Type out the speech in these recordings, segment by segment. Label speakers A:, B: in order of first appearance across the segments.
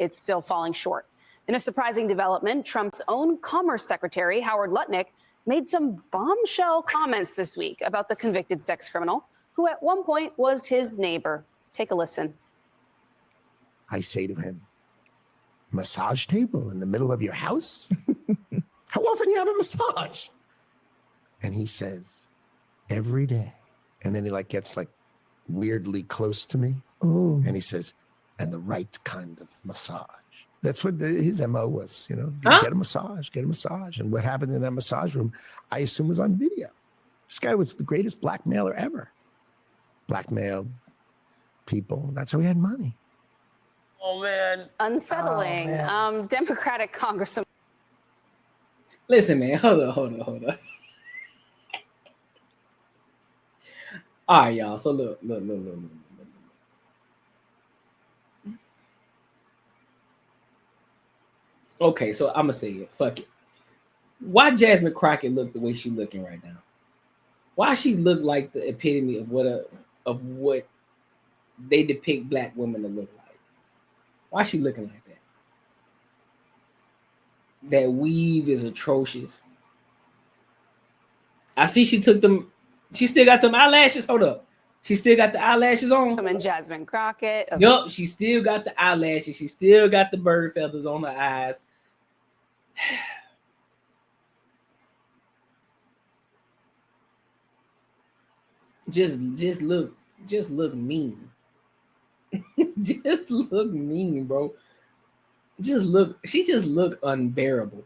A: it's still falling short. In a surprising development, Trump's own Commerce Secretary, Howard Lutnick, made some bombshell comments this week about the convicted sex criminal, who at one point was his neighbor. Take a listen.
B: I say to him, massage table in the middle of your house? How often do you have a massage? And he says, every day. And then he gets weirdly close to me. Ooh. And he says, and the right kind of massage. That's what his MO was, get a massage. And what happened in that massage room, I assume, was on video. This guy was the greatest blackmailer ever. Blackmailed people. That's how he had money.
C: Oh, man.
A: Unsettling.
C: Oh, man.
A: Democratic Congressman.
D: Listen, man, hold on. All right, y'all. So look. Okay, so I'm gonna say it. Fuck it. Why Jasmine Crockett look the way she looking right now? Why she look like the epitome of what they depict black women to look like? Why she looking like that? That weave is atrocious. I see she took them. She still got them eyelashes. Hold up. She still got the eyelashes on.
A: And Jasmine Crockett.
D: Yup, she still got the eyelashes. She still got the bird feathers on her eyes. Just look mean. Just look mean, bro. She just look unbearable.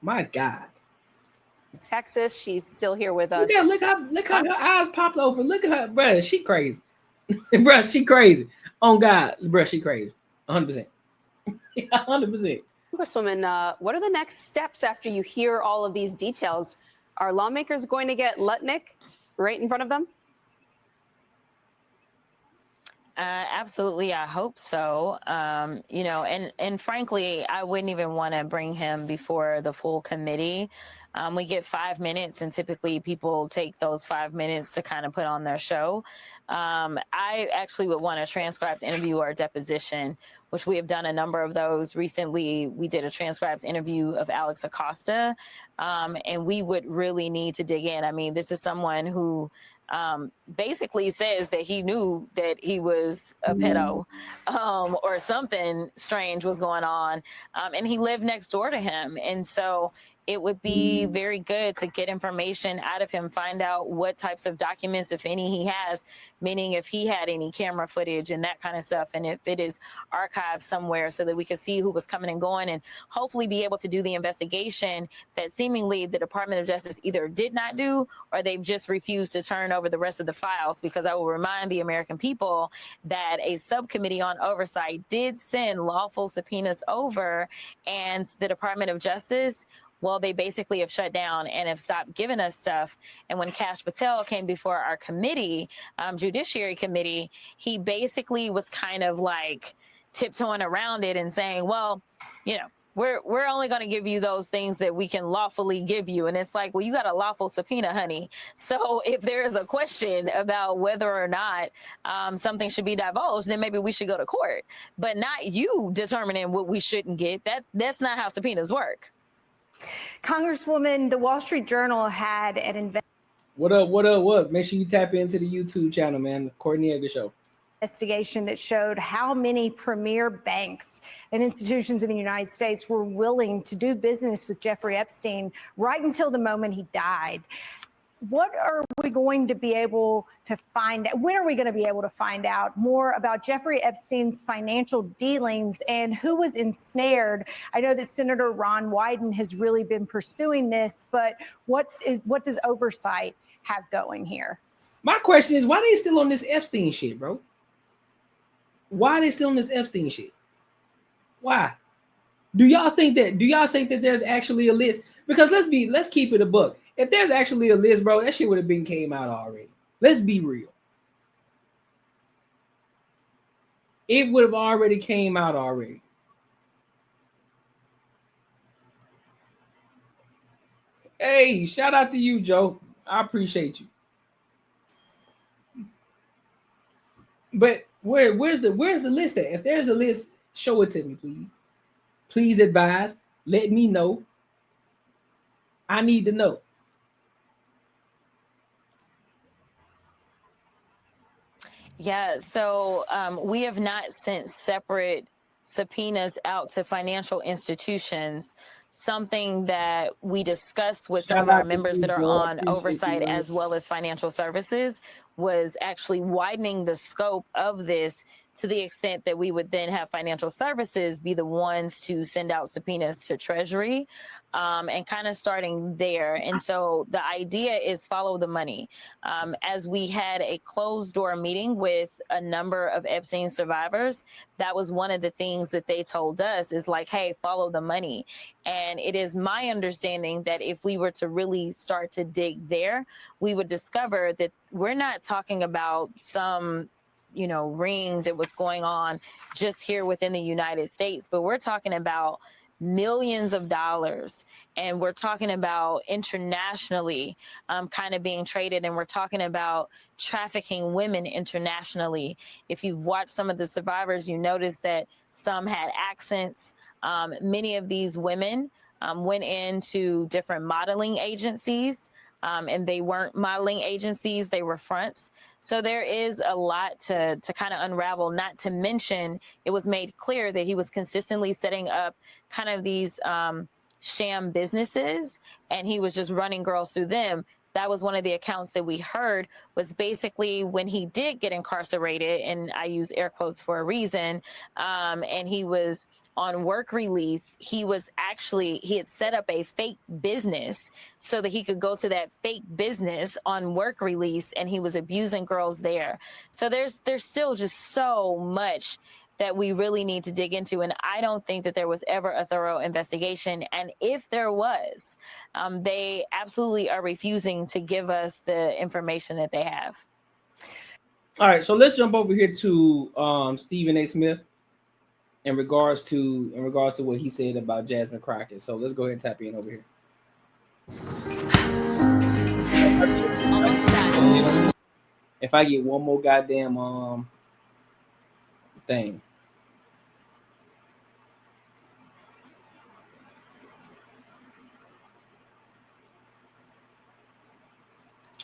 D: My God.
A: Texas, she's still here with us.
D: Yeah, look how her eyes popped open. Look at her, bro. She crazy. Bro, she crazy. On God, bro, she crazy. 100%. 100%.
A: Congresswoman, what are the next steps after you hear all of these details? Are lawmakers going to get Lutnick right in front of them?
E: Absolutely, I hope so. And frankly, I wouldn't even want to bring him before the full committee. We get 5 minutes, and typically people take those 5 minutes to kind of put on their show. I actually would want a transcribed interview or deposition, which we have done a number of those. Recently, we did a transcribed interview of Alex Acosta, and we would really need to dig in. I mean, this is someone who basically says that he knew that he was a pedo, or something strange was going on, and he lived next door to him. And so it would be very good to get information out of him, find out what types of documents, if any, he has, meaning if he had any camera footage and that kind of stuff, and if it is archived somewhere so that we can see who was coming and going, and hopefully be able to do the investigation that seemingly the Department of Justice either did not do, or they've just refused to turn over the rest of the files. Because I will remind the American people that a subcommittee on oversight did send lawful subpoenas over, and the Department of Justice, well, they basically have shut down and have stopped giving us stuff. And when Kash Patel came before our committee, Judiciary Committee, he basically was kind of like tiptoeing around it and saying, well, we're only going to give you those things that we can lawfully give you. And it's like, well, you got a lawful subpoena, honey. So if there is a question about whether or not something should be divulged, then maybe we should go to court, but not you determining what we shouldn't get. That's not how subpoenas work.
F: Congresswoman, the Wall Street Journal had an
D: What up? Make sure you tap into the YouTube channel, man. The Courtnee Edgar Show.
F: Investigation that showed how many premier banks and institutions in the United States were willing to do business with Jeffrey Epstein right until the moment he died. What are we going to be able to find out? When are we going to be able to find out more about Jeffrey Epstein's financial dealings and who was ensnared? I know that Senator Ron Wyden has really been pursuing this, but what does Oversight have going here?
D: My question is, why are they still on this Epstein shit, bro? Why are they still on this Epstein shit? Why? Do y'all think that there's actually a list? Because let's keep it a buck. If there's actually a list, bro, that shit would have been came out already. Let's be real. It would have already came out already. Hey, shout out to you, Joe. I appreciate you. But where's the list at? If there's a list, Show it to me, please. Please advise. Let me know. I need to know.
E: Yeah, so we have not sent separate subpoenas out to financial institutions, something that we discussed with some of our members that are on oversight as well as financial services was actually widening the scope of this to the extent that we would then have financial services be the ones to send out subpoenas to Treasury, and kind of starting there. And so the idea is follow the money. As we had a closed door meeting with a number of Epstein survivors, that was one of the things that they told us is like, hey, follow the money. And it is my understanding that if we were to really start to dig there, we would discover that we're not talking about some ring that was going on just here within the United States, but we're talking about millions of dollars, and we're talking about internationally kind of being traded, and we're talking about trafficking women internationally. If you've watched some of the survivors, you notice that some had accents. Many of these women went into different modeling agencies, and they weren't modeling agencies, they were fronts. So there is a lot to kind of unravel, not to mention it was made clear that he was consistently setting up kind of these sham businesses, and he was just running girls through them. That was one of the accounts that we heard was basically when he did get incarcerated, and I use air quotes for a reason, and he was on work release, he had set up a fake business so that he could go to that fake business on work release, and he was abusing girls there. So there's still just so much that we really need to dig into. And I don't think that there was ever a thorough investigation. And if there was, they absolutely are refusing to give us the information that they have.
D: All right, so let's jump over here to Stephen A. Smith in regards to what he said about Jasmine Crockett. So let's go ahead and tap in over here. If I get one more goddamn thing.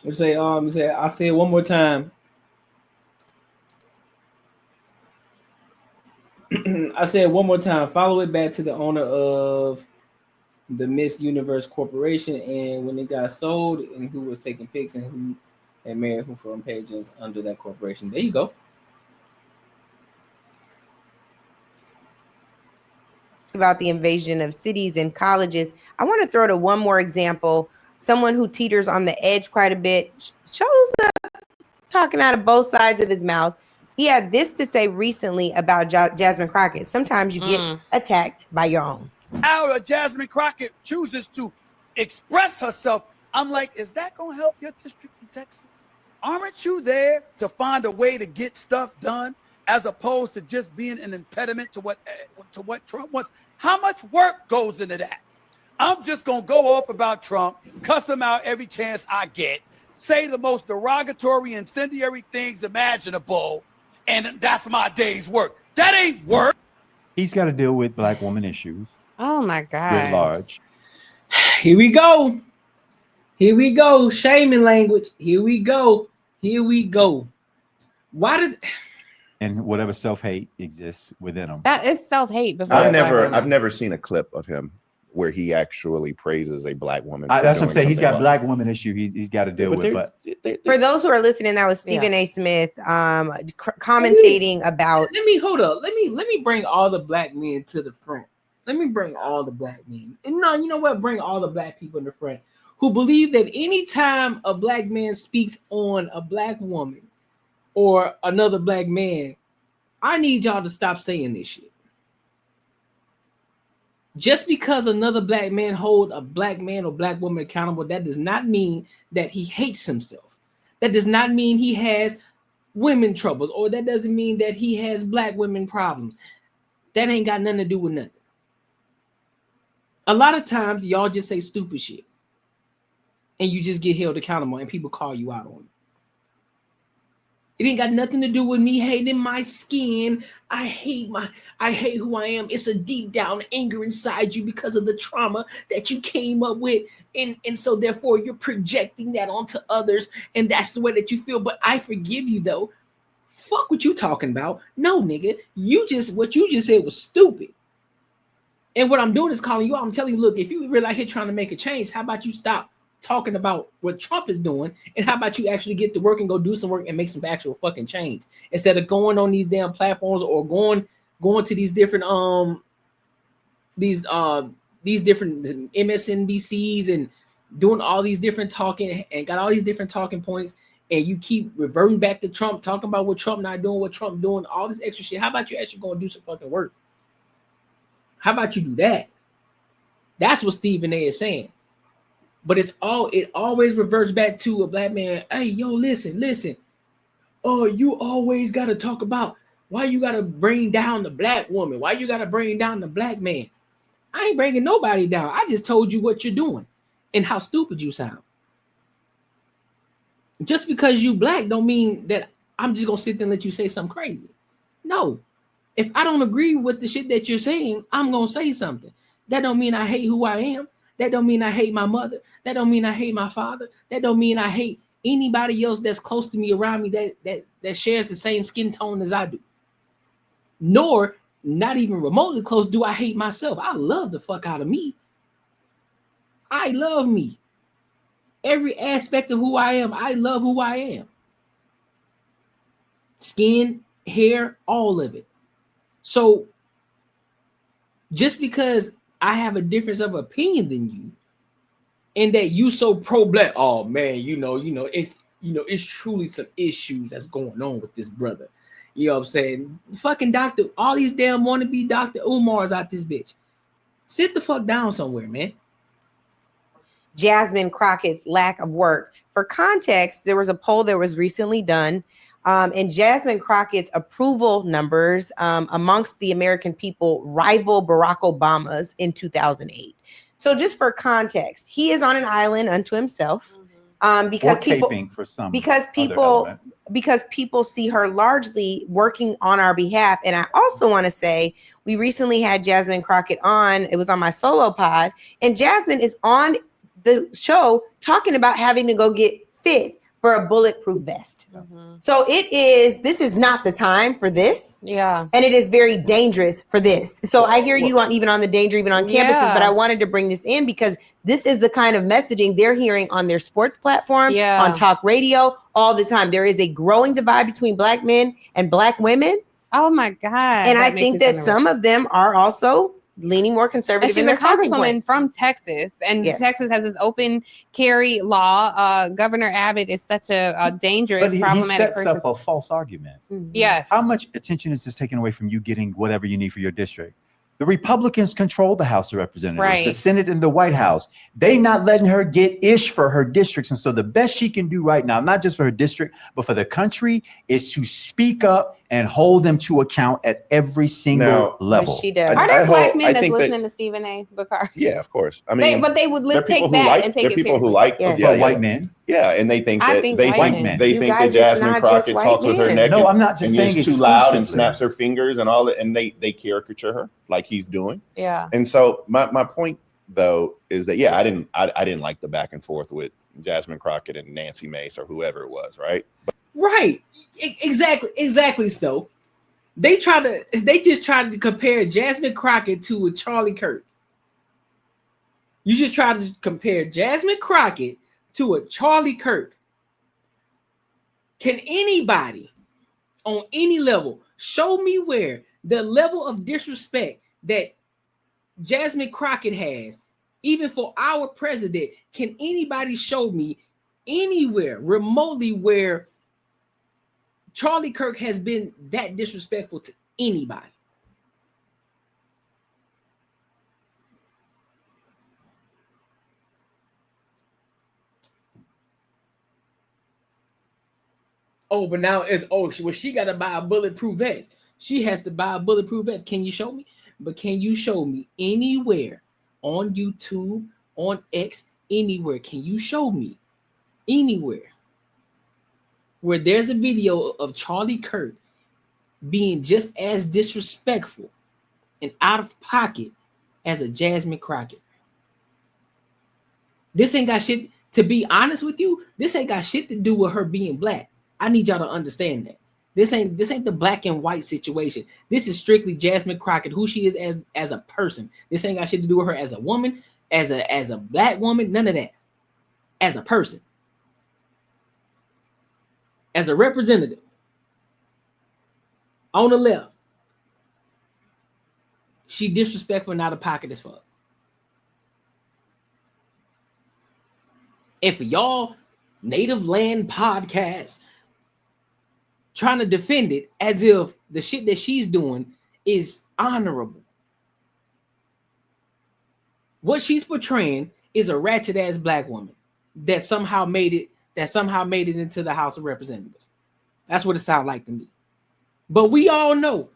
D: Let's say I say it one more time. I said one more time, follow it back to the owner of the Miss Universe Corporation and when it got sold and who was taking pics and who had married who from pages under that corporation. There you go.
G: About the invasion of cities and colleges. I want to throw to one more example. Someone who teeters on the edge quite a bit, shows up talking out of both sides of his mouth. He had this to say recently about Jasmine Crockett. Sometimes you get attacked by your own.
H: Our Jasmine Crockett chooses to express herself. I'm like, is that going to help your district in Texas? Aren't you there to find a way to get stuff done as opposed to just being an impediment to what Trump wants? How much work goes into that? I'm just going to go off about Trump, cuss him out every chance I get, say the most derogatory, incendiary things imaginable, and that's my day's work. That ain't work.
I: He's got to deal with Black woman issues.
G: Oh my God.
I: Writ large.
D: Here we go. Here we go. Shaming language. Here we go. Here we go. Why does
I: And whatever self-hate exists within him.
J: That is self-hate.
K: I've never seen a clip of him where he actually praises a Black woman.
I: That's what I'm saying. He's got Black woman issue he's got to deal with. But
G: for those who are listening, that was Stephen A. Smith commentating about.
D: Let me bring all the Black men to the front. Let me bring all the Black men. And no, you know what? Bring all the Black people in the front who believe that anytime a Black man speaks on a Black woman or another Black man, I need y'all to stop saying this shit. Just because another Black man hold a Black man or Black woman accountable, that does not mean that he hates himself. That does not mean he has women troubles, or that doesn't mean that he has Black women problems. That ain't got nothing to do with nothing. A lot of times y'all just say stupid shit and you just get held accountable and people call you out on it. It ain't got nothing to do with me hating my skin. I hate who I am. It's a deep down anger inside you because of the trauma that you came up with. And so therefore you're projecting that onto others, and that's the way that you feel. But I forgive you though. Fuck what you talking about. No, nigga. What you just said was stupid. And what I'm doing is calling you out. I'm telling you, look, if you really out here trying to make a change, how about you stop talking about what Trump is doing, and how about you actually get to work and go do some work and make some actual fucking change, instead of going on these damn platforms or going to these different these different MSNBCs and doing all these different talking and got all these different talking points, and you keep reverting back to Trump, talking about what Trump not doing, what Trump doing, all this extra shit. How about you actually go and do some fucking work? How about you do that? That's what Stephen A is saying. But it always reverts back to a black man. Hey, yo, listen. Oh, you always got to talk about why you got to bring down the black woman. Why you got to bring down the black man? I ain't bringing nobody down. I just told you what you're doing and how stupid you sound. Just because you black don't mean that I'm just going to sit there and let you say something crazy. No. If I don't agree with the shit that you're saying, I'm going to say something. That don't mean I hate who I am. That don't mean I hate my mother. That don't mean I hate my father. That don't mean I hate anybody else that's close to me, around me, that shares the same skin tone as I do. Nor, not even remotely close, do I hate myself. I love the fuck out of me. I love me. Every aspect of who I am, I love who I am. Skin, hair, all of it. So, just because I have a difference of opinion than you, and that you so pro-black, oh man, it's truly some issues that's going on with this brother. You know what I'm saying? Fucking doctor, all these damn wannabe Dr. Umar's out this bitch. Sit the fuck down somewhere, man.
G: Jasmine Crockett's lack of work. For context, there was a poll that was recently done, and Jasmine Crockett's approval numbers amongst the American people rival Barack Obama's in 2008. So just for context, he is on an island unto himself because people see her largely working on our behalf. And I also want to say, we recently had Jasmine Crockett on. It was on my solo pod, and Jasmine is on the show talking about having to go get fit for a bulletproof vest. So this is not the time for this.
J: Yeah.
G: And it is very dangerous for this. So I hear you even on the danger, even on campuses, but I wanted to bring this in because this is the kind of messaging they're hearing on their sports platforms, on talk radio all the time. There is a growing divide between black men and black women.
J: Oh my God.
G: And I think that some of them are also leaning more conservative in their talking points.
J: She's a congresswoman from Texas, and Texas has this open carry law. Governor Abbott is such a dangerous, problematic
I: he sets
J: person.
I: up a false argument.
J: Yes.
I: How much attention is this taken away from you getting whatever you need for your district? The Republicans control the House of Representatives, the Senate, and the White House. They not letting her get ish for her districts. And so the best she can do right now, not just for her district, but for the country, is to speak up and hold them to account at every single level.
G: She does.
J: Are there black men that's listening to Stephen A. Bakari?
K: Yeah, of course. I mean,
J: but they would take that and take it seriously.
K: There are people who like
I: white men.
K: Yeah, and they think that they think that
G: it's
K: Jasmine
G: not
K: Crockett
G: just
K: talks
G: white
K: with her
G: men.
K: neck.
I: No, I'm not just
K: and
I: saying
K: is too loud and
I: exclusively.
K: snaps her fingers and all that, and they caricature her like he's doing.
J: Yeah.
K: And so my point though is that I didn't like the back and forth with Jasmine Crockett and Nancy Mace or whoever it was, right?
D: Right. Exactly. So they just tried to compare Jasmine Crockett to a Charlie Kirk. You just try to compare Jasmine Crockett to a Charlie Kirk. Can anybody on any level show me where the level of disrespect that Jasmine Crockett has, even for our president, can anybody show me anywhere remotely where Charlie Kirk has been that disrespectful to anybody? Oh, but now she got to buy a bulletproof vest. She has to buy a bulletproof vest. Can you show me? But can you show me anywhere on YouTube, on X, anywhere? Can you show me anywhere where there's a video of Charlie Kirk being just as disrespectful and out of pocket as a Jasmine Crockett. This ain't got shit, to be honest with you, this ain't got shit to do with her being black. I need y'all to understand that. This ain't the black and white situation. This is strictly Jasmine Crockett, who she is as a person. This ain't got shit to do with her as a woman, as a black woman, none of that. As a person. As a representative. On the left. She disrespectful and out of pocket as fuck. And for y'all native land podcasts trying to defend it as if the shit that she's doing is honorable. What she's portraying is a ratchet ass black woman that somehow made it into the House of Representatives. That's what it sounds like to me. But we all know.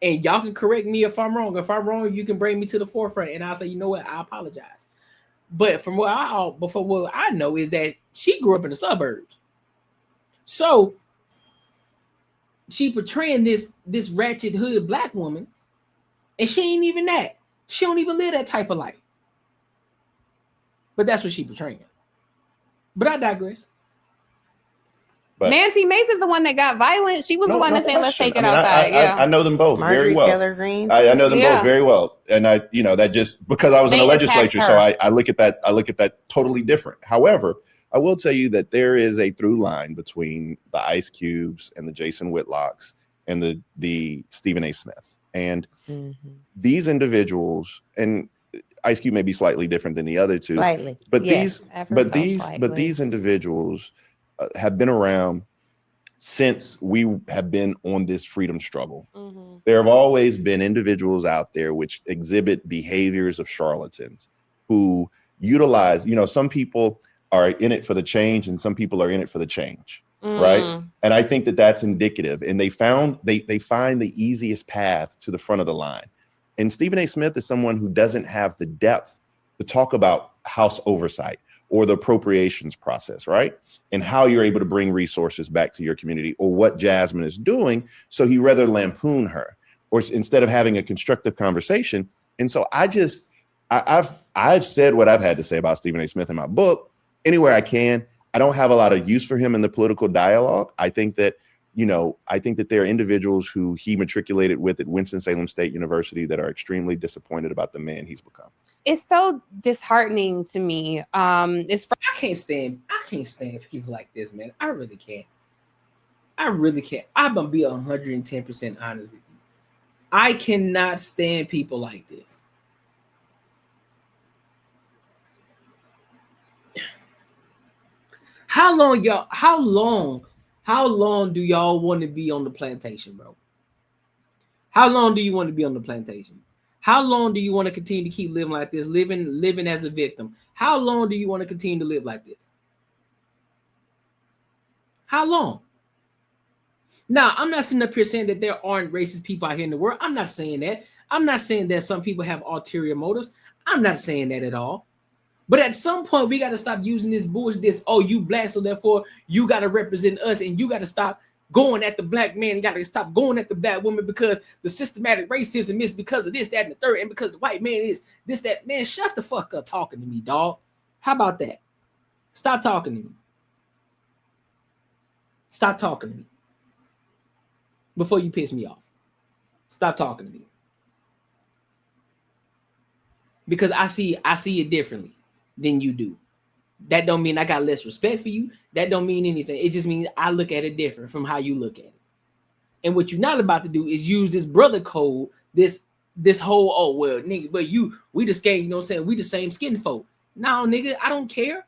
D: And y'all can correct me if I'm wrong. If I'm wrong, you can bring me to the forefront and I'll say, you know what, I apologize. But from what I know is that she grew up in the suburbs. So she portraying this ratchet hood black woman, and she ain't even that. She don't even live that type of life. But that's what she portraying. But I digress.
J: But Nancy Mace is the one that got violent. She was the one that said, "Let's take it outside."
K: I know them both
G: Marjorie
K: very well.
G: Taylor Greene.
K: I know them both very well, and that just because I was in the legislature, so I look at that. I look at that totally different. However, I will tell you that there is a through line between the Ice Cubes and the Jason Whitlocks and the Stephen A. Smiths, and these individuals, and Ice Cube may be slightly different than the other two, but these individuals have been around since we have been on this freedom struggle. There have always been individuals out there which exhibit behaviors of charlatans who utilize, some people are in it for the change and some people are in it for the change, right? And I think that that's indicative. And they find the easiest path to the front of the line. And Stephen A. Smith is someone who doesn't have the depth to talk about House oversight or the appropriations process, right? And how you're able to bring resources back to your community, or what Jasmine is doing. So he rather lampoon her, or instead of having a constructive conversation. And so I've said what I've had to say about Stephen A. Smith in my book, anywhere I can. I don't have a lot of use for him in the political dialogue. I think that there are individuals who he matriculated with at Winston-Salem State University that are extremely disappointed about the man he's become.
J: It's so disheartening to me. I
D: can't stand people like this, man. I really can't. I'm gonna be 110% honest with you. I cannot stand people like this. How long do y'all want to be on the plantation, bro? How long do you want to be on the plantation? How long do you want to continue to keep living like this, living as a victim? How long do you want to continue to live like this? How long? Now, I'm not sitting up here saying that there aren't racist people out here in the world. I'm not saying that. I'm not saying that some people have ulterior motives. I'm not saying that at all. But at some point, we got to stop using this bullshit, you black, so therefore you got to represent us, and you got to stop going at the black man. You got to stop going at the black woman because the systematic racism is because of this, that, and the third, and because the white man is this, that. Man, shut the fuck up talking to me, dog. How about that? Stop talking to me. Stop talking to me before you piss me off. Stop talking to me. Because I see it differently than you do. That don't mean I got less respect for you. That don't mean anything. It just means I look at it different from how you look at it. And what you're not about to do is use this brother code, this whole, nigga, but we just gang, we the same skin folk. No, nigga, I don't care.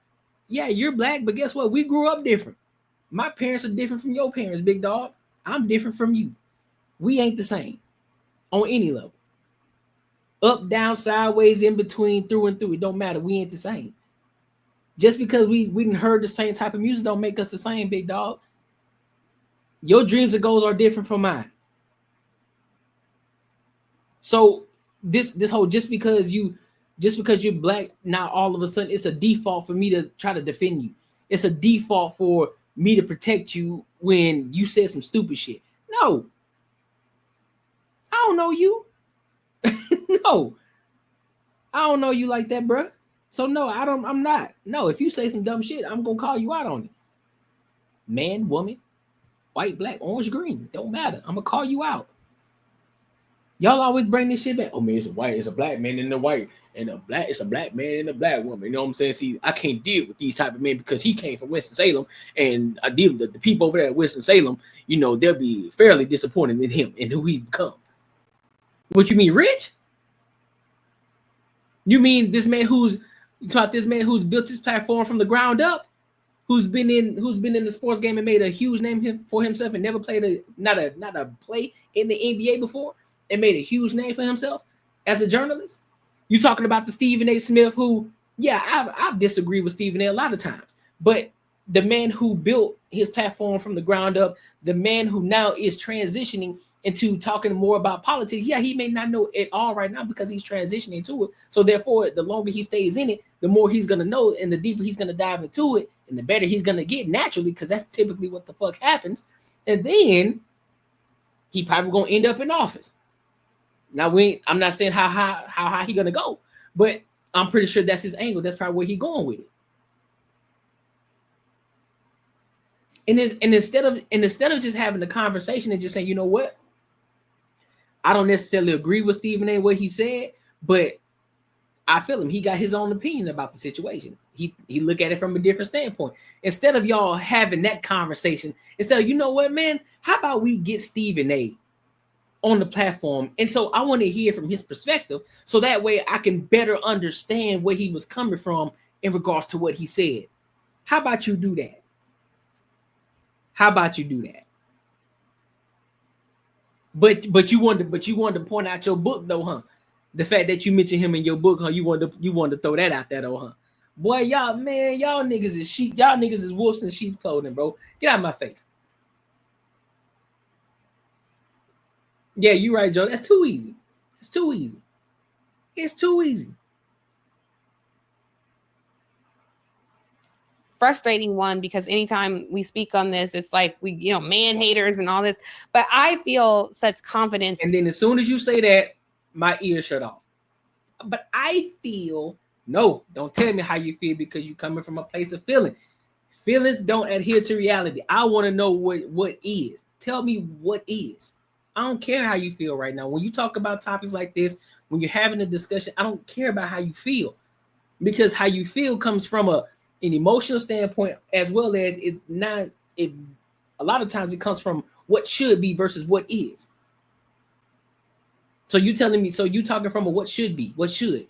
D: Yeah, you're black, but guess what? We grew up different. My parents are different from your parents, big dog. I'm different from you. We ain't the same on any level. Up, down, sideways, in between, through and through. It don't matter. We ain't the same. Just because we didn't heard the same type of music don't make us the same, big dog. Your dreams and goals are different from mine. So this whole just because you Just because you're black, now all of a sudden it's a default for me to try to defend you. It's a default for me to protect you when you said some stupid shit. No. I don't know you. No. I don't know you like that, bruh. So no, I'm not. No, if you say some dumb shit, I'm gonna call you out on it. Man, woman, white, black, orange, green, don't matter. I'm gonna call you out. Y'all always bring this shit back. Oh man, it's a black man and a white, and it's a black man and a black woman. You know what I'm saying? See, I can't deal with these type of men because he came from Winston-Salem, and I deal with the people over there at Winston-Salem, you know, they'll be fairly disappointed in him and who he's become. What you mean, rich? You mean this man who's built this platform from the ground up, who's been in the sports game and made a huge name for himself and never played not a play in the NBA before and made a huge name for himself as a journalist? You talking about the Stephen A. Smith who, yeah, I've disagreed with Stephen A. a lot of times, but the man who built his platform from the ground up, the man who now is transitioning into talking more about politics, yeah, he may not know it all right now because he's transitioning to it. So therefore, the longer he stays in it, the more he's going to know, and the deeper he's going to dive into it, and the better he's going to get naturally, because that's typically what the fuck happens. And then he probably going to end up in office. Now, I'm not saying how high he going to go, but I'm pretty sure that's his angle. That's probably where he's going with it. And instead of just having the conversation and just saying, you know what, I don't necessarily agree with Stephen A. what he said, but I feel him. He got his own opinion about the situation. He look at it from a different standpoint. Instead of y'all having that conversation, instead of, you know what, man, how about we get Stephen A. on the platform? And so I want to hear from his perspective, so that way I can better understand where he was coming from in regards to what he said. How about you do that? How about you do that? But you wanted to point out your book though, huh? The fact that you mentioned him in your book, huh? You wanted to throw that out there though, huh? Boy, y'all niggas is sheep. Y'all niggas is wolves in sheep clothing, bro. Get out of my face. Yeah, you right, Joe. That's too easy. It's too easy. It's too easy.
J: Frustrating one, because anytime we speak on this, it's like we, man haters and all this. But I feel such confidence.
D: And then as soon as you say that, my ears shut off. But I feel, no, don't tell me how you feel, because you're coming from a place of feeling. Feelings don't adhere to reality. I want to know what is. Tell me what is. I don't care how you feel right now. When you talk about topics like this, when you're having a discussion, I don't care about how you feel, because how you feel comes from an emotional standpoint, as well as a lot of times it comes from what should be versus what is. So you talking from a what should be, what should.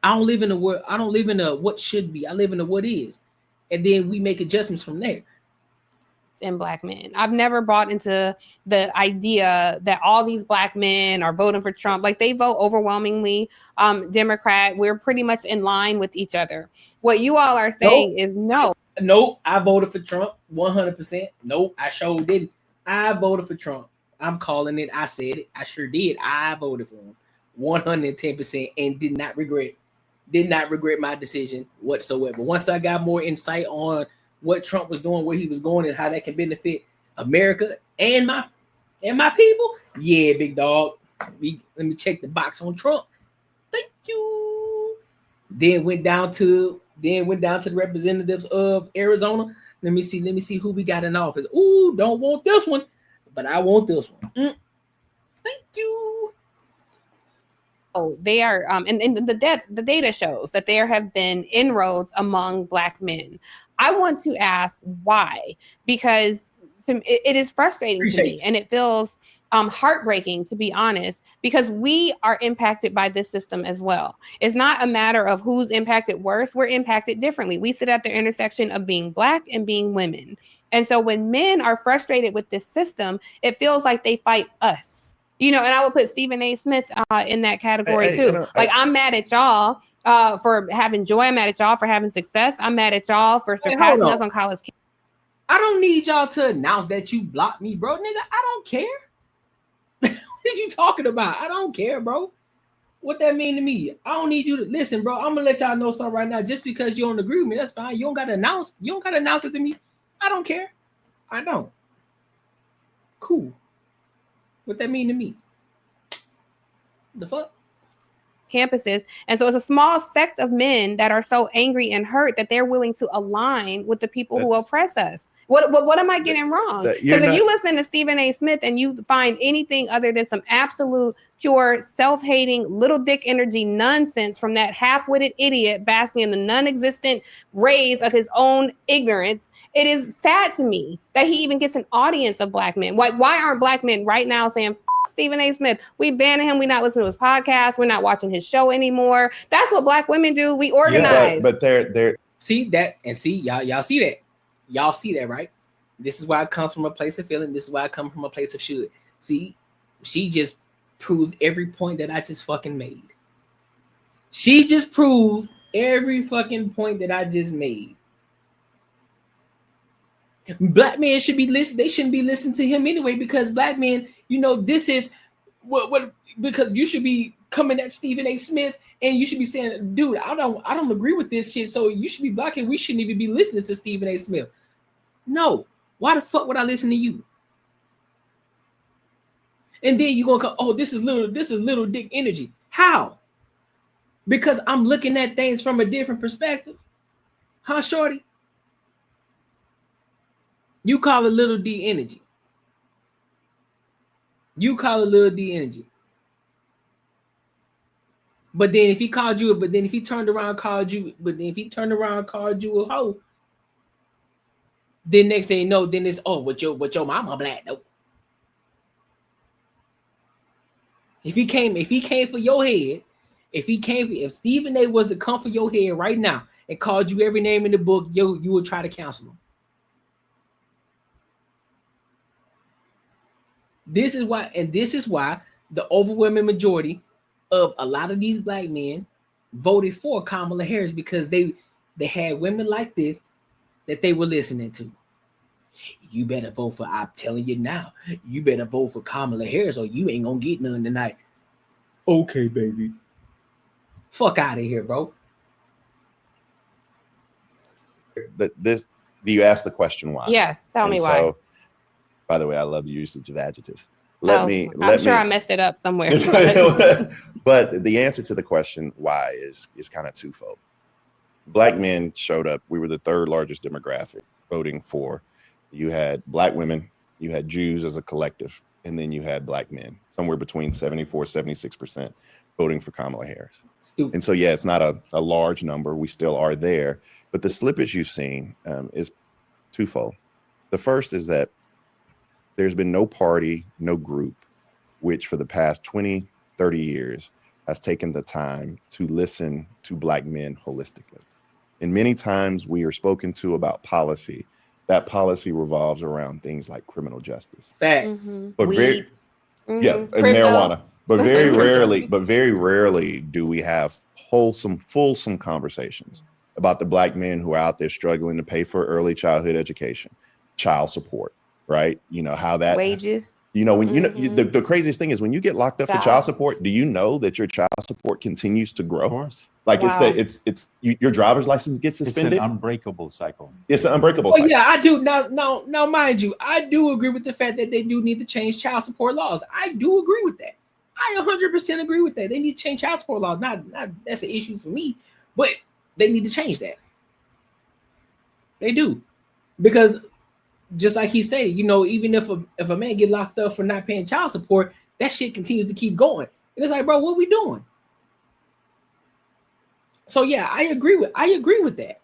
D: I don't live in a what should be. I live in a what is. And then we make adjustments from there.
J: In black men, I've never bought into the idea that all these black men are voting for Trump. Like, they vote overwhelmingly Democrat. We're pretty much in line with each other. What you all are saying is no.
D: No, I voted for Trump 100%. No, I sure didn't. I voted for Trump. I'm calling it. I said it. I sure did. I voted for him 110% and did not regret my decision whatsoever. Once I got more insight on what Trump was doing, where he was going, and how that can benefit America and my people. Yeah, big dog. Let me check the box on Trump. Thank you. Then went down to the representatives of Arizona. Let me see who we got in office. Ooh, don't want this one, but I want this one. Thank you.
J: Oh, they are, and the data shows that there have been inroads among black men. I want to ask why, because it is frustrating to me, and it feels heartbreaking, to be honest, because we are impacted by this system as well. It's not a matter of who's impacted worse. We're impacted differently. We sit at the intersection of being black and being women. And so when men are frustrated with this system, it feels like they fight us. And I would put Stephen A. Smith in that category too. I'm mad at y'all for having joy. I'm mad at y'all for having success. I'm mad at y'all for surpassing us on college.
D: I don't need y'all to announce that you blocked me, bro. Nigga, I don't care. What are you talking about? I don't care, bro. What that mean to me? I don't need you to listen, bro. I'm gonna let y'all know something right now. Just because you don't agree with me, that's fine. You don't gotta announce. You don't gotta announce it to me. I don't care. I don't. Cool. What that mean to me? The fuck?
J: Campuses. And so it's a small sect of men that are so angry and hurt that they're willing to align with the people who oppress us. What am I getting wrong? Because if you listen to Stephen A. Smith and you find anything other than some absolute pure self-hating little dick energy nonsense from that half-witted idiot basking in the non-existent rays of his own ignorance, it is sad to me that he even gets an audience of black men. Why aren't black men right now saying Stephen A. Smith, we banning him, we not listening to his podcast, we're not watching his show anymore? That's what black women do. We organize.
K: Yeah, but they're
D: see that, and see y'all see that. Y'all see that, right? This is why it comes from a place of feeling. This is why I come from a place of should. See, she just proved every point that I just fucking made. She just proved every fucking point that I just made. Black men should be listening. They shouldn't be listening to him anyway, because black men, you know, this is what because you should be coming at Stephen A. Smith and you should be saying, dude, I don't agree with this shit. So you should be blocking. We shouldn't even be listening to Stephen A. Smith. No, why the fuck would I listen to you? And then you're gonna come, oh, this is little dick energy. How? Because I'm looking at things from a different perspective. Huh, shorty? You call it little D energy. You call it little D energy. But then if he turned around and called you a hoe, then next thing you know, then it's what your mama black though. If he came for your head, if Stephen A was to come for your head right now and called you every name in the book, you would try to counsel him. This is why the overwhelming majority of a lot of these black men voted for Kamala Harris, because they had women like this that they were listening to. You better vote for, I'm telling you now, you better vote for Kamala Harris or you ain't gonna get none tonight. Okay, baby. Fuck out of here, bro.
K: do you ask the question why?
J: Yes, tell me why.
K: By the way, I love the usage of adjectives.
J: I'm sure I messed it up somewhere.
K: But the answer to the question why is kind of twofold. Black men showed up. We were the third largest demographic voting for. You had black women, you had Jews as a collective, and then you had black men, somewhere between 74-76% voting for Kamala Harris.
D: Stupid.
K: And so, yeah, it's not a large number. We still are there. But the slippage you've seen is twofold. The first is that there's been no party, no group, which for the past 20, 30 years has taken the time to listen to black men holistically. And many times we are spoken to about policy. That policy revolves around things like criminal justice.
D: Facts.
K: But
J: Weed.
K: and marijuana. But very rarely do we have fulsome conversations about the black men who are out there struggling to pay for early childhood education, child support, right? You know, how that
G: wages.
K: You know, when the craziest thing is when you get locked up for child support, do you know that your child support continues to grow?
I: Of course.
K: Like your driver's license gets suspended.
I: It's an unbreakable cycle.
K: It's an unbreakable cycle.
D: Yeah, I do. Now, mind you, I do agree with the fact that they do need to change child support laws. I do agree with that. I 100% agree with that. They need to change child support laws. Not that's an issue for me, but they need to change that. They do, because just like he stated, you know, even if a man get locked up for not paying child support, that shit continues to keep going. And it's like, bro, what we doing? So yeah, I agree with that.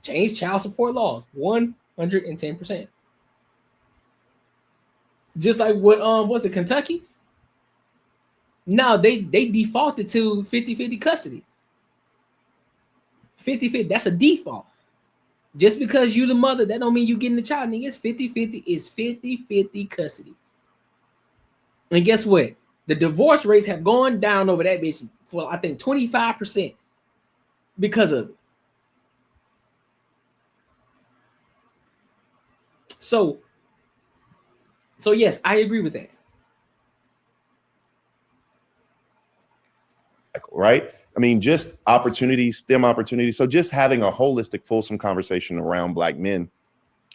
D: Change child support laws 110%. Just like what was it, Kentucky? No, they defaulted to 50-50 custody. 50-50, that's a default. Just because you the mother, that don't mean you getting the child. Nigga, it's 50-50. It's 50-50 custody. And guess what? The divorce rates have gone down over that bitch for, I think, 25% because of it. So yes, I agree with that.
K: right? I mean, just opportunities, STEM opportunities. So just having a holistic, fulsome conversation around Black men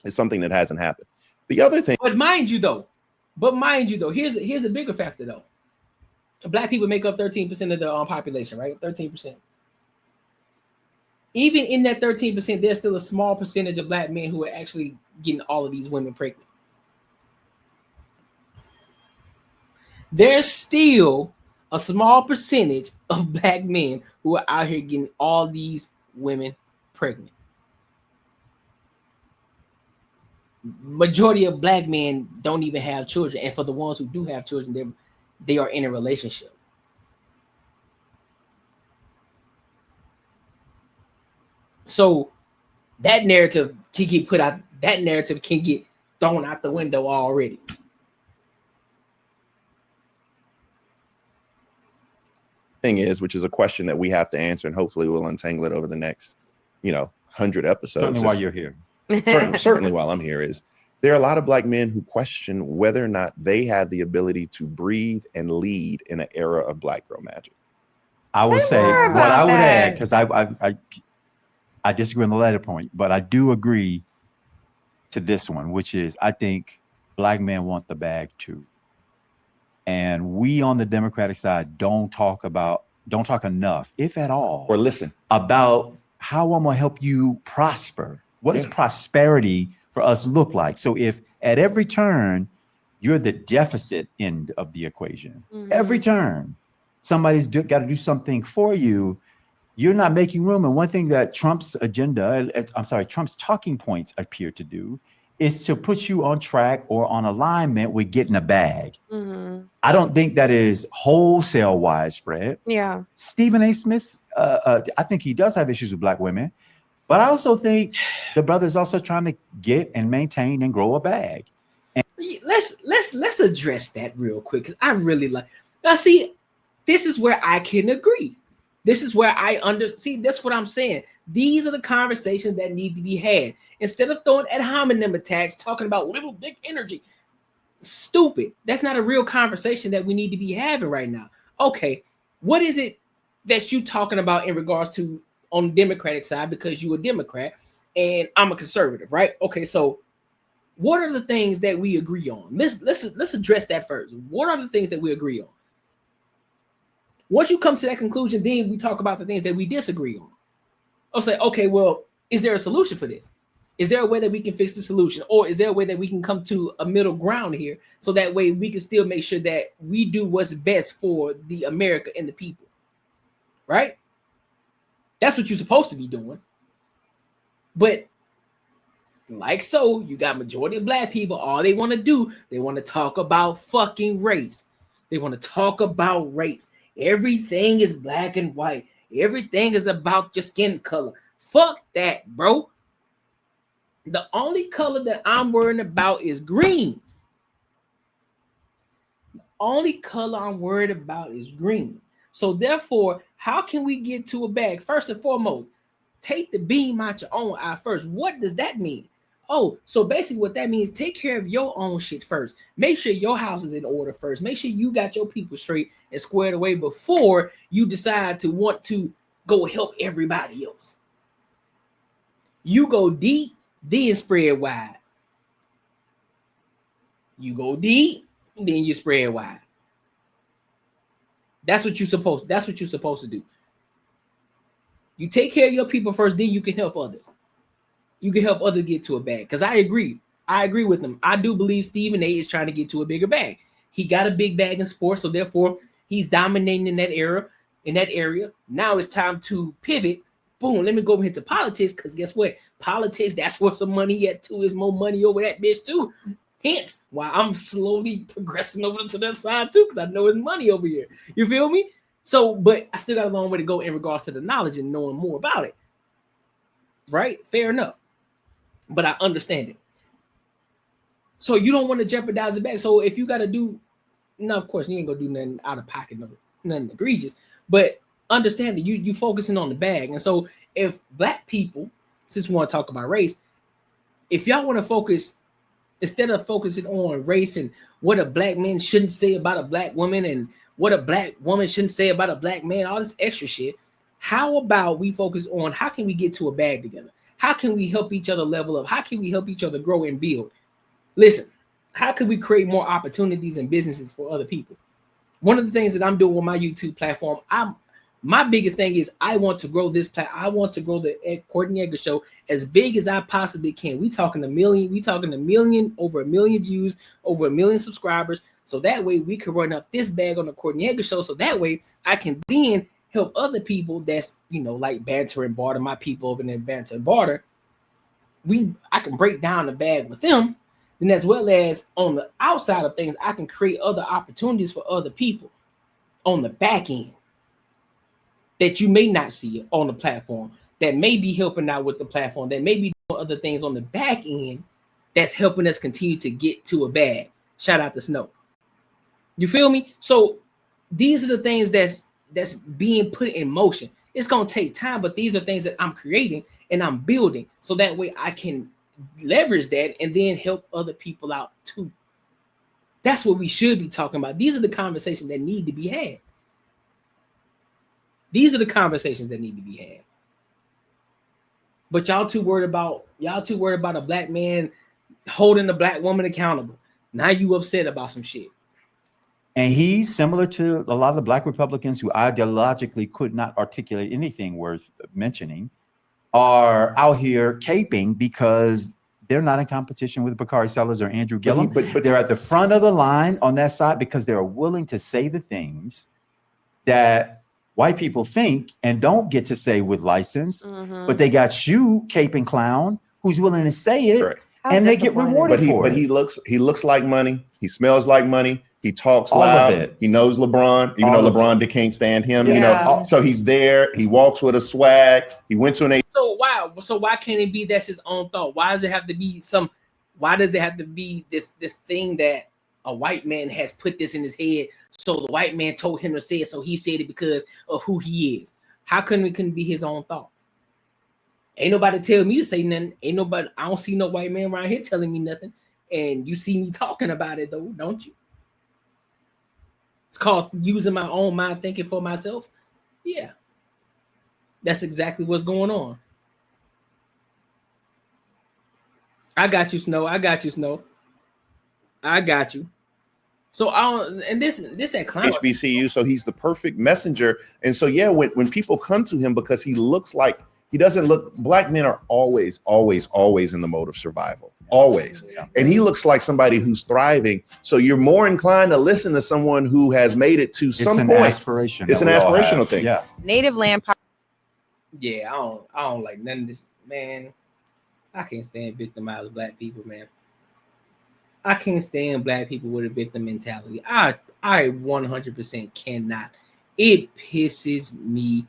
K: is something that hasn't happened. The other thing,
D: but mind you though, here's a bigger factor though. Black people make up 13% of the population, right? 13%. Even in that 13%, there's still a small percentage of Black men who are actually getting all of these women pregnant. There's still a small percentage of Black men who are out here getting all these women pregnant. Majority of Black men don't even have children, and for the ones who do have children, they are in a relationship. So that narrative can get put out. That narrative can get thrown out the window already.
K: thing is, which is a question that we have to answer, and hopefully we'll untangle it over the next, 100 episodes.
I: Certainly while you're here.
K: Certainly while I'm here is there are a lot of Black men who question whether or not they have the ability to breathe and lead in an era of Black girl magic.
I: I would say what I would add, because I disagree on the latter point, but I do agree to this one, which is I think Black men want the bag too. And we on the Democratic side don't talk enough, if at all,
K: or listen
I: about how I'm gonna help you prosper. What does prosperity for us look like? So if at every turn you're the deficit end of the equation, every turn somebody's got to do something for you, you're not making room. And one thing that Trump's talking points appear to do is to put you on track or on alignment with getting a bag. I don't think that is wholesale widespread.
J: Yeah.
I: Stephen A. Smith, I think he does have issues with Black women, but I also think the brother's also trying to get and maintain and grow a bag. And
D: let's address that real quick, because I really like. Now, see, this is where I can agree. This is where I see. That's what I'm saying. These are the conversations that need to be had instead of throwing ad hominem attacks, talking about little dick energy. Stupid. That's not a real conversation that we need to be having right now. Okay, what is it that you talking about in regards to on the Democratic side, because you a Democrat and I'm a conservative, right? Okay, so what are the things that we agree on? Let's address that first. What are the things that we agree on? Once you come to that conclusion, then we talk about the things that we disagree on. I'll say, okay, well, is there a solution for this? Is there a way that we can fix the solution? Or is there a way that we can come to a middle ground here so that way we can still make sure that we do what's best for the America and the people, right? That's what you're supposed to be doing. But like so, you got majority of Black people, all they want to do, they want to talk about fucking race. They want to talk about race. Everything is black and white. Everything is about your skin color. Fuck that, bro. The only color that I'm worrying about is green. The only color I'm worried about is green. So therefore, how can we get to a bag? First and foremost, take the beam out your own eye first. What does that mean? Oh, so basically what that means, take care of your own shit first. Make sure your house is in order first. Make sure you got your people straight and squared away before you decide to want to go help everybody else. You go deep, then spread wide. You go deep, then you spread wide. That's what you're supposed to do. You take care of your people first, then you can help others. You can help others get to a bag. Because I agree with him. I do believe Stephen A is trying to get to a bigger bag. He got a big bag in sports, so therefore he's dominating in that area. Now it's time to pivot. Boom, let me go over into politics, because guess what? Politics, that's where some money at too. Is more money over that bitch too. Hence why I'm slowly progressing over to that side too, because I know there's money over here. You feel me? So, but I still got a long way to go in regards to the knowledge and knowing more about it. Right? Fair enough. But I understand it. So you don't want to jeopardize the bag. So if you got to do, no, of course you ain't gonna do nothing out of pocket, nothing egregious. But understand that you focusing on the bag. And so if Black people, since we want to talk about race, if y'all want to focus Instead of focusing on race and what a black man shouldn't say about a black woman and what a black woman shouldn't say about a black man, all this extra shit. How about we focus on how can we get to a bag together? How can we help each other level up? How can we help each other grow and build? Listen, how can we create more opportunities and businesses for other people? One of the things that I'm doing with my YouTube platform, my biggest thing is I want to grow this I want to grow the Courtnee Edgar Show as big as I possibly can. We talking a million, over a million views, over 1 million subscribers. So that way we can run up this bag on the Courtnee Edgar Show. So that way I can then help other people that's, like Banter and Barter, my people over there, Banter and Barter. I can break down the bag with them. And as well as on the outside of things, I can create other opportunities for other people on the back end that you may not see on the platform, that may be helping out with the platform, that may be doing other things on the back end that's helping us continue to get to a bag. Shout out to Snow. You feel me? So these are the things that's being put in motion. It's going to take time, but these are things that I'm creating and I'm building so that way I can leverage that and then help other people out too. That's what we should be talking about. These are the conversations that need to be had. These are the conversations that need to be had. But y'all too worried about a black man holding a black woman accountable. Now you upset about some shit.
I: And he's similar to a lot of the black Republicans who ideologically could not articulate anything worth mentioning, are out here caping because they're not in competition with Bakari Sellers or Andrew Gillum. But they're at the front of the line on that side because they're willing to say the things that white people think and don't get to say with license. But they got you, Cape and Clown, who's willing to say it,
K: Correct.
I: and they get rewarded for it.
K: But he looks like money. He smells like money. He talks
I: All
K: loud.
I: of it.
K: He knows LeBron, even
I: All
K: though
I: of
K: LeBron can't stand him. So he's there. He walks with a swag. He went to an.
D: So why can't it be that's his own thought? Why does it have to be why does it have to be this thing that a white man has put this in his head? So the white man told him to say it, so he said it because of who he is. How couldn't it be his own thought? Ain't nobody tell me to say nothing. I don't see no white man around here telling me nothing. And you see me talking about it though, don't you? It's called using my own mind, thinking for myself. Yeah. That's exactly what's going on. I got you, Snow. I got you. So this that clown
K: HBCU, so he's the perfect messenger. And so when people come to him because he doesn't look, black men are always in the mode of survival. Always. And he looks like somebody who's thriving. So you're more inclined to listen to someone who has made it to some point. It's an aspirational thing.
G: Yeah. Native land.
D: Yeah, I don't like none of this, man. I can't stand victimized black people, man. I can't stand black people with a victim mentality. I 100% cannot. It pisses me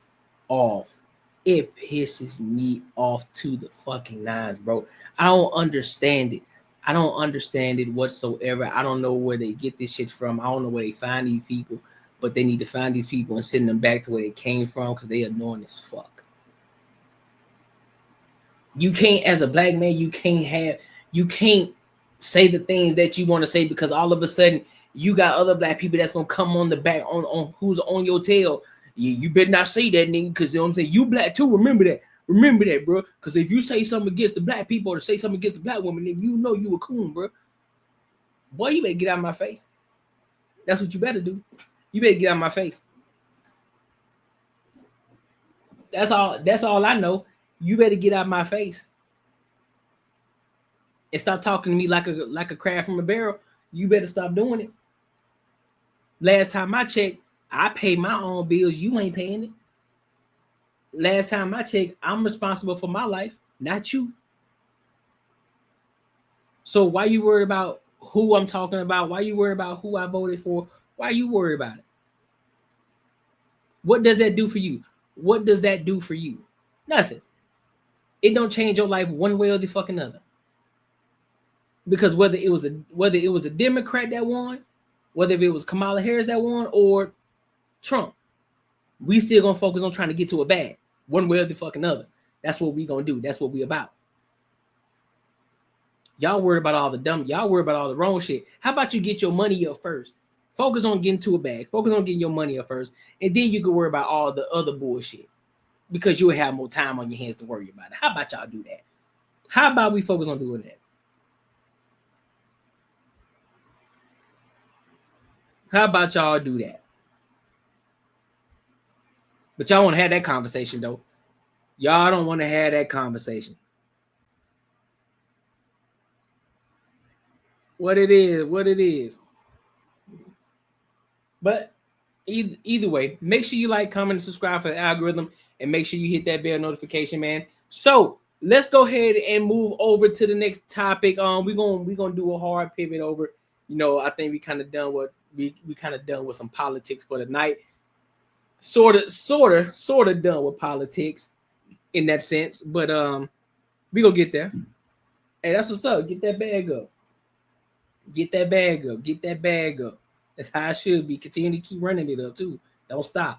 D: off. It pisses me off to the fucking nines, bro. I don't understand it. I don't understand it whatsoever. I don't know where they get this shit from. I don't know where they find these people, but they need to find these people and send them back to where they came from because they annoying as fuck. You can't, as a black man, you can't say the things that you want to say because all of a sudden you got other black people that's gonna come on the back on who's on your tail. You better not say that, nigga, because you know what I'm saying. You black too. Remember that, bro. Because if you say something against the black people or say something against the black woman, then you know you a coon, bro. Boy, you better get out of my face. That's what you better do. You better get out of my face. That's all I know. You better get out of my face and stop talking to me like a crab from a barrel. You better stop doing it. Last time I checked, I pay my own bills. You ain't paying it. Last time I checked, I'm responsible for my life, not you. So why you worried about who I'm talking about? Why you worried about who I voted for? Why you worried about it? What does that do for you? What does that do for you? Nothing. It don't change your life one way or the fucking other. Because whether it was a Democrat that won, whether it was Kamala Harris that won or Trump, we still gonna focus on trying to get to a bag one way or the fucking other. That's what we gonna do. That's what we about. Y'all worry about all the dumb. Y'all worry about all the wrong shit. How about you get your money up first? Focus on getting to a bag. Focus on getting your money up first, and then you can worry about all the other bullshit because you'll have more time on your hands to worry about it. How about y'all do that? How about we focus on doing that? How about y'all do that? But y'all want to have that conversation, though. Y'all don't want to have that conversation. What it is. But either way, make sure you like, comment, and subscribe for the algorithm, and make sure you hit that bell notification, man. So let's go ahead and move over to the next topic. We're gonna do a hard pivot over. You know, I think we kind of done what we kind of done with some politics for the night. Sort of done with politics in that sense, but we gonna get there. Hey, that's what's up. Get that bag up. Get that bag up. Get that bag up. That's how I should be. Continue to keep running it up too. Don't stop.